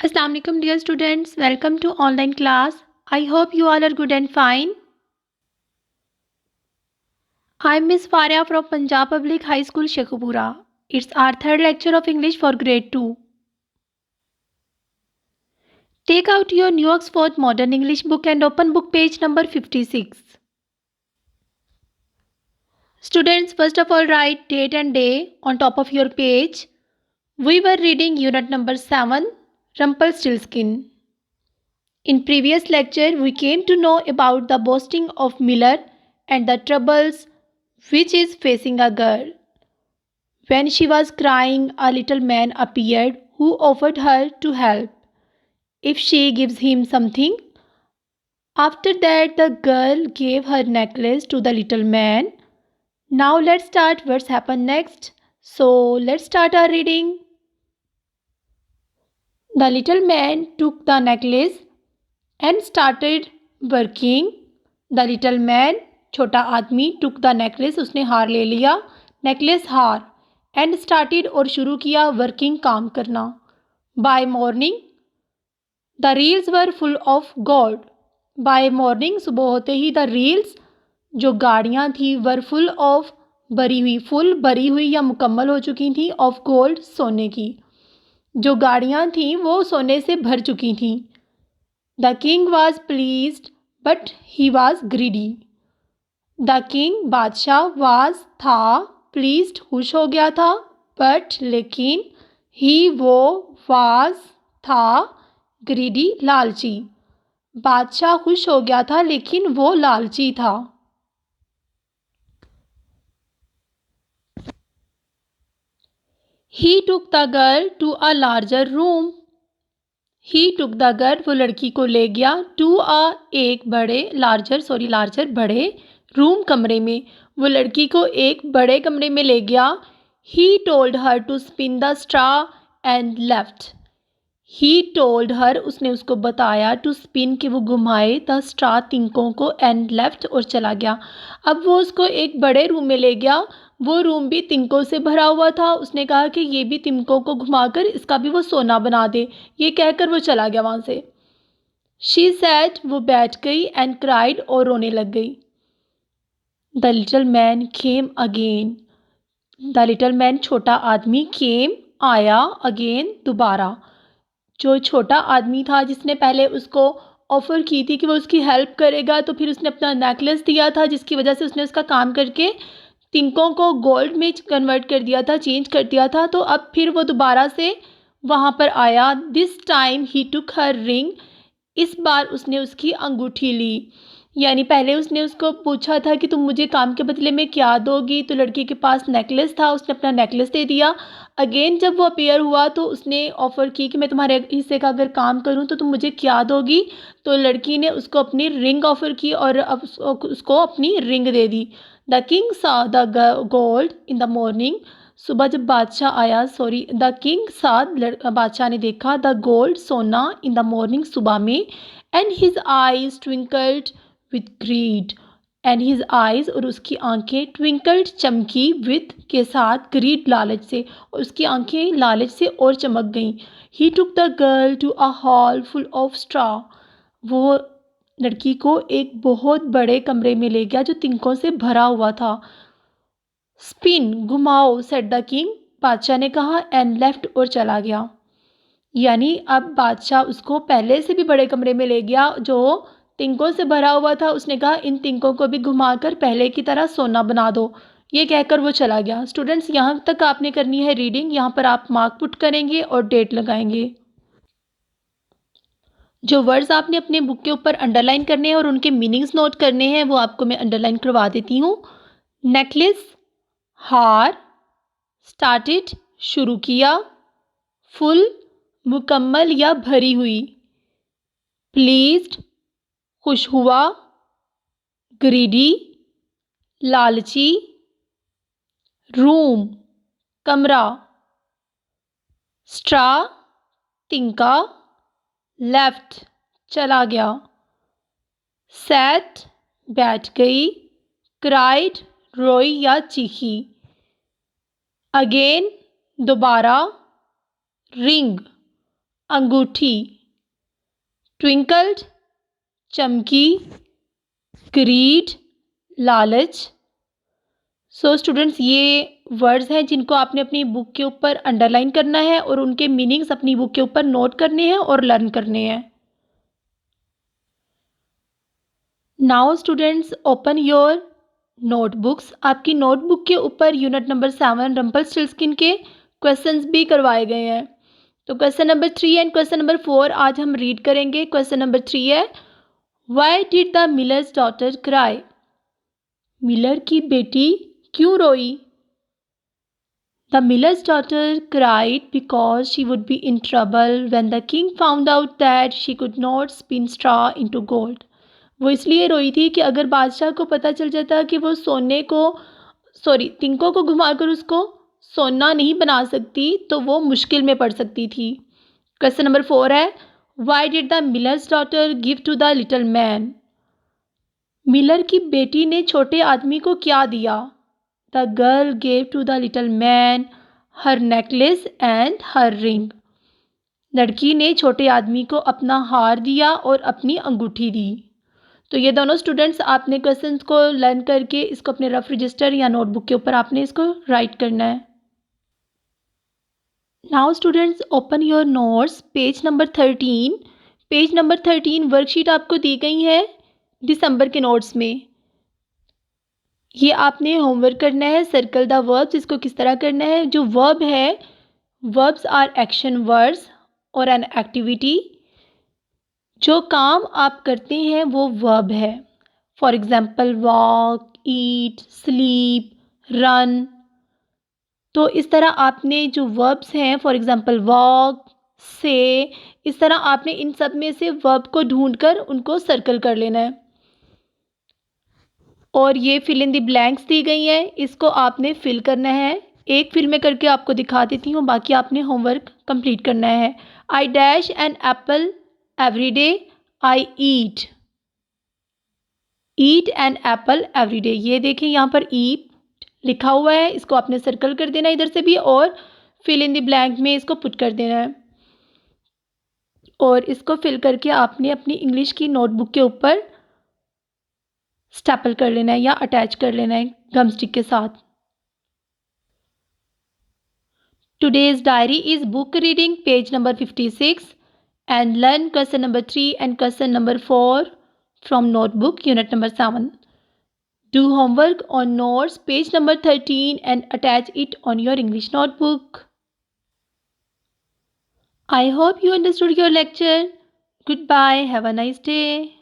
Assalamu alaikum dear students, welcome to online class. I hope you all are good and fine. I am Miss Faria from Punjab Public High School Shekhupura. It's our third lecture of English for grade 2. Take out your New Oxford Modern English book and open book page number 56. Students, first of all write date and day on top of your page. We were reading unit number 7, Rumpelstiltskin. In previous lecture, we came to know about the boasting of Miller and the troubles which is facing a girl. When she was crying, a little man appeared who offered her to help if she gives him something. After that, the girl gave her necklace to the little man. Now let's start what's happened next. So let's start our reading. The little man took the necklace and started working. The little man, छोटा आदमी, took the necklace, उसने हार ले लिया, necklace हार, and started और शुरू किया working, काम करना. By morning, the reels were full of gold. By morning, सुबह होते ही the reels, जो गाड़ियाँ थी, were full of, भरी हुई, full भरी हुई या मुकम्मल हो चुकी थी, of gold, सोने की. जो गाड़ियाँ थीं वो सोने से भर चुकी थीं. The king was pleased, but he was greedy. The king, बादशाह, was, था, pleased, खुश हो गया था, but, लेकिन, he, वो, was, था, greedy, लालची. बादशाह खुश हो गया था लेकिन वो लालची था. He took the girl to a larger room. He took the girl, वो लड़की को ले गया, to a, एक बड़े, larger बड़े, room, कमरे में. वो लड़की को एक बड़े कमरे में ले गया. He told her to spin the straw and left. He told her, उसने उसको बताया, to spin, कि वो घुमाए, the straw, तिनकों को, and left, और चला गया. अब वो उसको एक बड़े रूम में ले गया. वो रूम भी तिनकों से भरा हुआ था. उसने कहा कि ये भी तिनकों को घुमाकर इसका भी वो सोना बना दे. ये कहकर वो चला गया वहाँ से. She sat, वो बैठ गई, and cried, और रोने लग गई. The little man came again. The little man, छोटा आदमी, came, आया, again, दोबारा. जो छोटा आदमी था जिसने पहले उसको ऑफ़र की थी कि वो उसकी हेल्प करेगा, तो फिर उसने अपना नेकलेस दिया था जिसकी वजह से उसने उसका काम करके तिनकों को गोल्ड में कन्वर्ट कर दिया था, चेंज कर दिया था. तो अब फिर वो दोबारा से वहाँ पर आया. This time he took her ring. इस बार उसने उसकी अंगूठी ली. यानी पहले उसने उसको पूछा था कि तुम मुझे काम के बदले में क्या दोगी, तो लड़की के पास नेकलेस था, उसने अपना नेकलेस दे दिया. अगेन जब वो अपीयर हुआ तो उसने ऑफ़र की कि मैं तुम्हारे हिस्से का अगर काम करूं तो तुम मुझे क्या दोगी. तो लड़की ने उसको अपनी रिंग ऑफ़र की और अब उसको अपनी रिंग दे दी. The king saw the gold in the morning. सुबह जब बादशाह आया, द किंग सा, बादशाह ने देखा, द गोल्ड, सोना, इन द मॉर्निंग, सुबह में, and his eyes twinkled with greed. And his eyes, और उसकी आंखें, ट्विंकल्ड, चमकी, विथ, के साथ, ग्रीड, लालच से, और उसकी आंखें लालच से और चमक गईं. He took the girl to a hall full of straw. वो लड़की को एक बहुत बड़े कमरे में ले गया जो तिनकों से भरा हुआ था. स्पिन, घुमाओ, सेड द किंग, बादशाह ने कहा, एंड लेफ्ट, और चला गया. यानी अब बादशाह उसको पहले से भी बड़े कमरे में ले गया जो तिनकों से भरा हुआ था. उसने कहा इन तिनकों को भी घुमाकर पहले की तरह सोना बना दो. ये कहकर वो चला गया. स्टूडेंट्स, यहाँ तक आपने करनी है रीडिंग. यहाँ पर आप मार्क पुट करेंगे और डेट लगाएंगे. जो वर्ड्स आपने अपने बुक के ऊपर अंडरलाइन करने हैं और उनके मीनिंग्स नोट करने हैं वो आपको मैं अंडरलाइन करवा देती हूँ. नेकलेस, हार, स्टार्टेड, शुरू किया, फुल, मुकम्मल या भरी हुई, प्लीज्ड, खुश हुआ, ग्रीडी, लालची, रूम, कमरा, स्ट्रा, तिनका, लेफ्ट, चला गया, सैट, बैठ गई, क्राइड, रोई या चीखी, अगेन, दोबारा, रिंग, अंगूठी, ट्विंकल्ड, चमकी, ग्रीड, लालच। सो स्टूडेंट्स, ये वर्ड्स हैं जिनको आपने अपनी बुक के ऊपर अंडरलाइन करना है और उनके मीनिंग्स अपनी बुक के ऊपर नोट करने हैं और लर्न करने हैं। Now students, open your notebooks. आपकी नोटबुक के ऊपर यूनिट नंबर 7 रम्पलस्टिल्टस्किन के क्वेश्चंस भी करवाए गए हैं। तो question number 3 and question number 4 आज हम रीड करेंगे। क्वेश्चन नंबर 3 है, why did the millers daughter cry? Miller की बेटी क्यों रोई? The miller's daughter cried because she would be in trouble when the king found out that she could not spin straw into gold. वो इसलिए रोई थी कि अगर बादशाह को पता चल जाता कि वो तिनकों को घुमाकर उसको सोना नहीं बना सकती तो वो मुश्किल में पड़ सकती थी। क्वेश्चन नंबर 4 है, Why did the miller's daughter give to the little man? Miller की बेटी ने छोटे आदमी को क्या दिया? The girl gave to the little man her necklace and her ring. लड़की ने छोटे आदमी को अपना हार दिया और अपनी अंगूठी दी। तो ये दोनों स्टूडेंट्स आपने क्वेश्चंस को लर्न करके इसको अपने रफ रजिस्टर या नोटबुक के ऊपर आपने इसको राइट करना है। Now students, open your notes, page number 13। Page number 13 worksheet आपको दी गई है दिसंबर के नोट्स में। ये आपने होमवर्क करना है। सर्कल द वर्ब्स, इसको किस तरह करना है? जो वर्ब है, वर्ब्स आर एक्शन वर्ड्स और एन एक्टिविटी। जो काम आप करते हैं वो वर्ब है। For example walk, eat, sleep, run. तो इस तरह आपने जो वर्ब्स हैं, फॉर एग्जाम्पल वॉक, से, इस तरह आपने इन सब में से वर्ब को ढूंढकर उनको सर्कल कर लेना है। और ये फिल इन द ब्लैंक्स दी गई हैं, इसको आपने फिल करना है। एक फिल में करके आपको दिखा देती हूँ, बाकी आपने होमवर्क कंप्लीट करना है। I dash an apple every day. I eat an apple every day. ये देखें यहाँ पर ईट लिखा हुआ है, इसको आपने सर्कल कर देना इधर से भी और फिल इन द ब्लैंक में इसको पुट कर देना है। और इसको फिल करके आपने अपनी इंग्लिश की नोटबुक के ऊपर स्टेपल कर लेना है या अटैच कर लेना है गम स्टिक के साथ। Today's diary is book reading page number 56 and learn question number 3 and question number 4 from notebook unit number 7. Do homework on notes page number 13 and attach it on your English notebook. I hope you understood your lecture. Goodbye. Have a nice day.